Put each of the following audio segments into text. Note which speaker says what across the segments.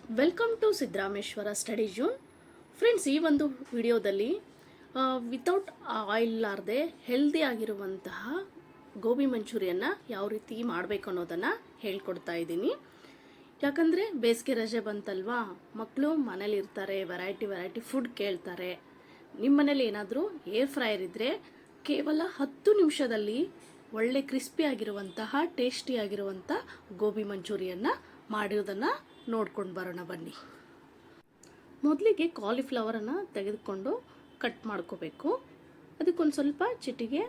Speaker 1: Welcome to Siddarameshwara study zone. Friends, ಈ ಒಂದು ವಿಡಿಯೋದಲ್ಲಿ ವಿತೌಟ್ ಆಯಿಲ್ ಇಲ್ಲಾರ್ದೆ ಹೆಲ್ದಿ ಆಗಿರುವಂತಹ ಗೋಬಿ ಮಂಚೂರಿಯನ್ನು ಯಾವ ರೀತಿ ಮಾಡಬೇಕು ಅನ್ನೋದನ್ನು ಹೇಳ್ಕೊಡ್ತಾ ಇದ್ದೀನಿ. ಯಾಕಂದರೆ ಬೇಸಿಗೆ ರಜೆ ಬಂತಲ್ವಾ, ಮಕ್ಕಳು ಮನೇಲಿ ಇರ್ತಾರೆ, ವೆರೈಟಿ ಫುಡ್ ಕೇಳ್ತಾರೆ. ನಿಮ್ಮ ಮನೇಲಿ ಏನಾದರೂ ಏರ್ ಫ್ರೈಯರ್ ಇದ್ದರೆ ಕೇವಲ 10 ನಿಮಿಷದಲ್ಲಿ ಒಳ್ಳೆ ಕ್ರಿಸ್ಪಿ ಆಗಿರುವಂತಹ ಟೇಸ್ಟಿ ಆಗಿರುವಂಥ ಗೋಬಿ ಮಂಚೂರಿಯನ್ನು ಮಾಡಿರೋದನ್ನು ನೋಡ್ಕೊಂಡು ಬರೋಣ ಬನ್ನಿ. ಮೊದಲಿಗೆ ಕಾಲಿಫ್ಲವರನ್ನು ತೆಗೆದುಕೊಂಡು ಕಟ್ ಮಾಡ್ಕೋಬೇಕು. ಅದಕ್ಕೊಂದು ಸ್ವಲ್ಪ ಚಿಟಿಗೆ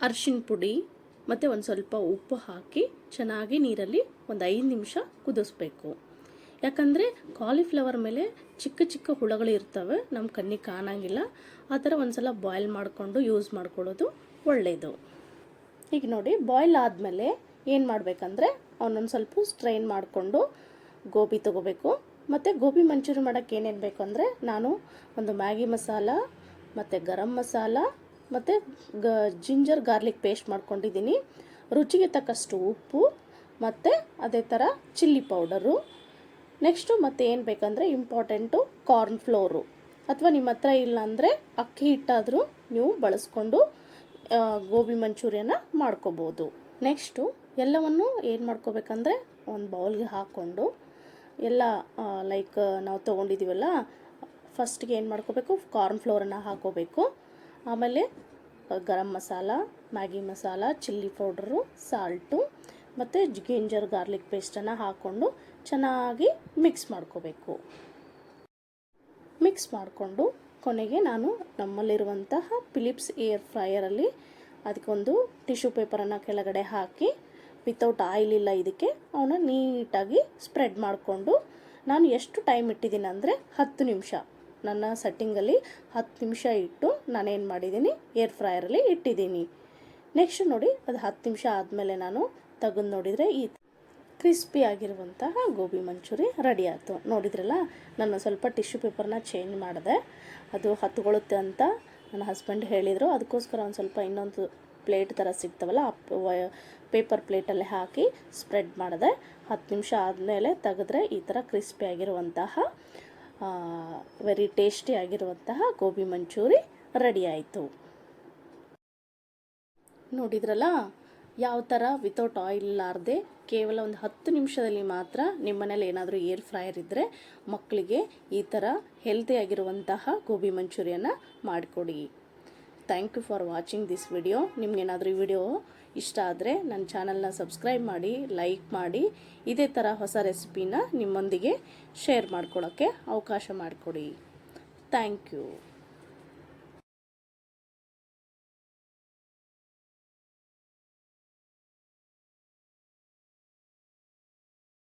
Speaker 1: ಅರಿಶಿನ ಪುಡಿ ಮತ್ತು ಒಂದು ಸ್ವಲ್ಪ ಉಪ್ಪು ಹಾಕಿ ಚೆನ್ನಾಗಿ ನೀರಲ್ಲಿ ಒಂದು 5 ನಿಮಿಷ ಕುದಿಸ್ಬೇಕು. ಯಾಕಂದರೆ ಕಾಲಿಫ್ಲವರ್ ಮೇಲೆ ಚಿಕ್ಕ ಚಿಕ್ಕ ಹುಳಗಳು ಇರ್ತವೆ, ನಮ್ಮ ಕಣ್ಣಿಗೆ ಕಾಣಂಗಿಲ್ಲ. ಆ ಥರ ಒಂದು ಸಲ ಬಾಯ್ಲ್ ಮಾಡಿಕೊಂಡು ಯೂಸ್ ಮಾಡ್ಕೊಳ್ಳೋದು ಒಳ್ಳೆಯದು. ಈಗ ನೋಡಿ, ಬಾಯ್ಲ್ ಆದಮೇಲೆ ಏನು ಮಾಡಬೇಕಂದ್ರೆ ಅವನೊಂದು ಸ್ವಲ್ಪ ಸ್ಟ್ರೈನ್ ಮಾಡಿಕೊಂಡು ಗೋಬಿ ತೊಗೋಬೇಕು. ಮತ್ತು ಗೋಬಿ ಮಂಚೂರಿ ಮಾಡೋಕ್ಕೆ ಏನೇನು ಬೇಕು ಅಂದರೆ, ನಾನು ಒಂದು ಮ್ಯಾಗಿ ಮಸಾಲ ಮತ್ತು ಗರಂ ಮಸಾಲ ಮತ್ತು ಜಿಂಜರ್ ಗಾರ್ಲಿಕ್ ಪೇಸ್ಟ್ ಮಾಡ್ಕೊಂಡಿದ್ದೀನಿ. ರುಚಿಗೆ ತಕ್ಕಷ್ಟು ಉಪ್ಪು ಮತ್ತು ಅದೇ ಥರ ಚಿಲ್ಲಿ ಪೌಡರು. ನೆಕ್ಸ್ಟು ಮತ್ತು ಏನು ಬೇಕಂದರೆ ಇಂಪಾರ್ಟೆಂಟು ಕಾರ್ನ್ ಫ್ಲೋರು, ಅಥವಾ ನಿಮ್ಮ ಹತ್ರ ಇಲ್ಲ ಅಂದರೆ ಅಕ್ಕಿ ಹಿಟ್ಟಾದರೂ ನೀವು ಬಳಸ್ಕೊಂಡು ಗೋಬಿ ಮಂಚೂರಿಯನ್ನು ಮಾಡ್ಕೋಬೋದು. ನೆಕ್ಸ್ಟು ಎಲ್ಲವನ್ನು ಏನು ಮಾಡ್ಕೋಬೇಕಂದ್ರೆ ಒಂದು ಬೌಲ್ಗೆ ಹಾಕ್ಕೊಂಡು ಎಲ್ಲ ಲೈಕ್ ನಾವು ತೊಗೊಂಡಿದ್ದೀವಲ್ಲ, ಫಸ್ಟ್ಗೆ ಏನು ಮಾಡ್ಕೋಬೇಕು, ಕಾರ್ನ್ ಫ್ಲೋರನ್ನು ಹಾಕೋಬೇಕು. ಆಮೇಲೆ garam masala, Maggi masala, chilli powder, salt ಮತ್ತು ಜಿಂಜರ್ ಗಾರ್ಲಿಕ್ ಪೇಸ್ಟನ್ನು ಹಾಕ್ಕೊಂಡು ಚೆನ್ನಾಗಿ ಮಿಕ್ಸ್ ಮಾಡ್ಕೋಬೇಕು. ಮಿಕ್ಸ್ ಮಾಡಿಕೊಂಡು ಕೊನೆಗೆ ನಾನು ನಮ್ಮಲ್ಲಿರುವಂತಹ ಫಿಲಿಪ್ಸ್ ಏರ್ ಫ್ರೈಯರಲ್ಲಿ ಅದಕ್ಕೊಂದು ಟಿಶ್ಯೂ ಪೇಪರನ್ನು ಕೆಳಗಡೆ ಹಾಕಿ, ವಿತೌಟ್ ಆಯಿಲ್ ಇಲ್ಲ ಇದಕ್ಕೆ, ಅವನ್ನ ನೀಟಾಗಿ ಸ್ಪ್ರೆಡ್ ಮಾಡಿಕೊಂಡು, ನಾನು ಎಷ್ಟು ಟೈಮ್ ಇಟ್ಟಿದ್ದೀನಿ ಅಂದರೆ 10 ನಿಮಿಷ. ನನ್ನ ಸೆಟ್ಟಿಂಗಲ್ಲಿ 10 ನಿಮಿಷ ಇಟ್ಟು ನಾನೇನು ಮಾಡಿದ್ದೀನಿ, ಏರ್ ಫ್ರೈಯರಲ್ಲಿ ಇಟ್ಟಿದ್ದೀನಿ. ನೆಕ್ಸ್ಟ್ ನೋಡಿ, ಅದು 10 ನಿಮಿಷ ಆದಮೇಲೆ ನಾನು ತೆಗೆದು ನೋಡಿದರೆ ಈ ಕ್ರಿಸ್ಪಿ ಆಗಿರುವಂತಹ ಗೋಬಿ ಮಂಚೂರಿ ರೆಡಿ ಆಯಿತು. ನೋಡಿದ್ರಲ್ಲ, ನಾನು ಸ್ವಲ್ಪ ಟಿಶ್ಯೂ ಪೇಪರ್ನ ಚೇಂಜ್ ಮಾಡಿದೆ, ಅದು ಹತ್ಕೊಳ್ಳುತ್ತೆ ಅಂತ ನನ್ನ ಹಸ್ಬೆಂಡ್ ಹೇಳಿದರು. ಅದಕ್ಕೋಸ್ಕರ ಒಂದು ಸ್ವಲ್ಪ ಇನ್ನೊಂದು ಪ್ಲೇಟ್ ಥರ ಸಿಗ್ತವಲ್ಲ, ಆ ಪೇಪರ್ ಪ್ಲೇಟಲ್ಲಿ ಹಾಕಿ ಸ್ಪ್ರೆಡ್ ಮಾಡಿದೆ. 10 ನಿಮಿಷ ಆದಮೇಲೆ ತೆಗೆದ್ರೆ ಈ ಥರ ಕ್ರಿಸ್ಪಿ ಆಗಿರುವಂತಹ ವೆರಿ ಟೇಸ್ಟಿ ಆಗಿರುವಂತಹ ಗೋಬಿ ಮಂಚೂರಿ ರೆಡಿ ಆಯಿತು. ನೋಡಿದ್ರಲ್ಲ, ಯಾವ ಥರ ವಿತೌಟ್ ಆಯಿಲ್ ಇಲ್ಲಾರ್ದೆ ಕೇವಲ ಒಂದು 10 ನಿಮಿಷದಲ್ಲಿ ಮಾತ್ರ ನಿಮ್ಮ ಮನೇಲಿ ಏನಾದರೂ ಏರ್ ಫ್ರೈಯರ್ ಇದ್ದರೆ ಮಕ್ಕಳಿಗೆ ಈ ಥರ ಹೆಲ್ತಿ ಆಗಿರುವಂತಹ ಗೋಬಿ ಮಂಚೂರಿಯನ್ನು ಮಾಡಿಕೊಡಿ. Thank you for watching this video. ನಿಮಗೇನಾದರೂ ಈ ವಿಡಿಯೋ ಇಷ್ಟ ಆದರೆ ನನ್ನ ಚಾನಲ್ನ ಸಬ್ಸ್ಕ್ರೈಬ್ ಮಾಡಿ, ಲೈಕ್ ಮಾಡಿ. ಇದೇ ಥರ ಹೊಸ ರೆಸಿಪಿನ ನಿಮ್ಮೊಂದಿಗೆ ಶೇರ್ ಮಾಡ್ಕೊಳ್ಳೋಕ್ಕೆ ಅವಕಾಶ ಮಾಡಿಕೊಡಿ. Thank you.